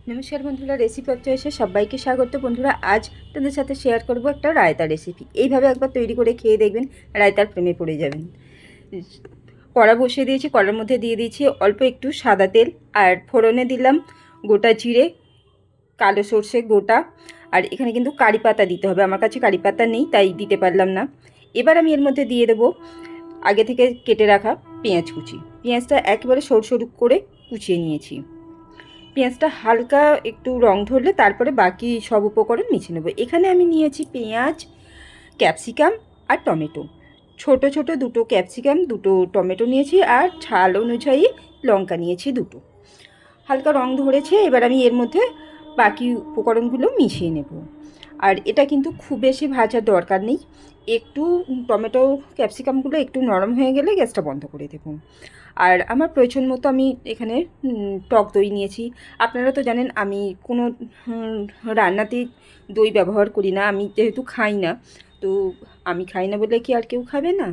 নমস্কার বন্ধুরা, recipe of চয়েসে সবাইকে স্বাগত। বন্ধুরা, আজ তোমাদের সাথে শেয়ার করব একটা রায়তা রেসিপি। এইভাবে একবার তৈরি করে খেয়ে দেখবেন, রায়তার প্রেমে পড়ে যাবেন। কড়া বসিয়ে দিয়েছি, কড়ার মধ্যে দিয়ে দিয়েছি অল্প একটু সাদা তেল, আর ফোড়নে দিলাম গোটা জিরে, কালো সর্ষে গোটা, আর এখানে কিন্তু কারি পাতা দিতে হবে। আমার কাছে কারি পাতা নেই, তাই দিতে পারলাম না। এবার আমি এর মধ্যে দিয়ে দেবো আগে থেকে কেটে রাখা পেঁয়াজ কুচি। পেঁয়াজটা একেবারে সরু সরু করে কুচিয়ে নিয়েছি। পেঁয়াজটা হালকা একটু রং ধরলে তারপরে বাকি সব উপকরণ মিশিয়ে নেব। এখানে আমি নিয়েছি পেঁয়াজ, ক্যাপসিকাম আর টমেটো। ছোট ছোট দুটো ক্যাপসিকাম, দুটো টমেটো নিয়েছি, আর ঝাল অনুযায়ী লঙ্কা নিয়েছি দুটো। হালকা রং ধরেছে, এবার আমি এর মধ্যে বাকি উপকরণগুলো মিশিয়ে নেব। আর এটা কিন্তু খুব বেশি ভাজার দরকার নেই, একটু টমেটো ক্যাপসিকামগুলো একটু নরম হয়ে গেলে গ্যাসটা বন্ধ করে দেব। আর আমার প্রয়োজন মতো আমি এখানে টক দই নিয়েছি। আপনারা তো জানেন আমি কোনো রান্নাতে দই ব্যবহার করি না, আমি যেহেতু খাই না। তো আমি খাই না বলে কি আর কেউ খাবে না?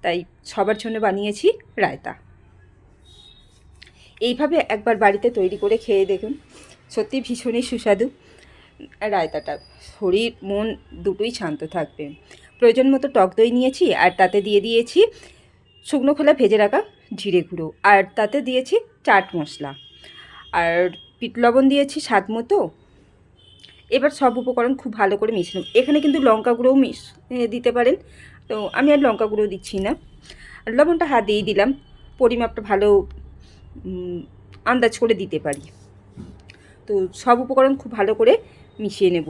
তাই সবার জন্য বানিয়েছি রায়তা। এইভাবে একবার বাড়িতে তৈরি করে খেয়ে দেখুন, সত্যি ভীষণই সুস্বাদু রায়তাটা। শরীর মন দুটোই শান্ত থাকবে। প্রয়োজন মতো টক দই নিয়েছি, আর তাতে দিয়ে দিয়েছি শুকনো খোলা ভেজে রাখা জিরে গুঁড়ো, আর তাতে দিয়েছি চাট মশলা, আর বিট লবণ দিয়েছি স্বাদ মতো। এবার সব উপকরণ খুব ভালো করে মিশিয়ে নেব। এখানে কিন্তু লঙ্কা গুঁড়োও দিতে পারেন, তো আমি আর লঙ্কা গুঁড়ো দিচ্ছি না। লবণটা হাত দিয়েই দিলাম, পরিমাপটা ভালো আন্দাজ করে দিতে পারি। তো সব উপকরণ খুব ভালো করে মিশিয়ে নেব।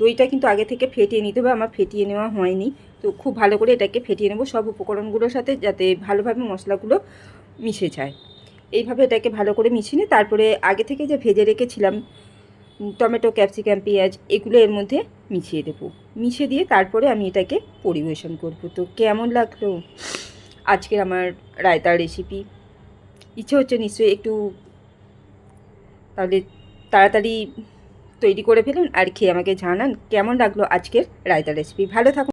দইটা কিন্তু আগে থেকে ফেটিয়ে নিতে হবে, আমার ফেটিয়ে নেওয়া হয়নি। তো খুব ভালো করে এটাকে ফেটিয়ে নেব সব উপকরণগুলোর সাথে, যাতে ভালোভাবে মশলাগুলো মিশে যায়। এইভাবে এটাকে ভালো করে মিশিয়ে নিয়ে তারপরে আগে থেকে যে ভেজে রেখেছিলাম টমেটো, ক্যাপসিকাম, পেঁয়াজ, এগুলো এর মধ্যে মিশিয়ে দেবো। মিশিয়ে দিয়ে তারপরে আমি এটাকে পরিবেশন করব। তো কেমন লাগলো আজকের আমার রায়তার রেসিপি? ইচ্ছে হচ্ছে নিশ্চয়ই একটু তাহলে তাড়াতাড়ি তৈরি করে ফেলুন আর খেয়ে আমাকে জানান কেমন লাগলো আজকের রায়তা রেসিপি। ভালো থাকুন।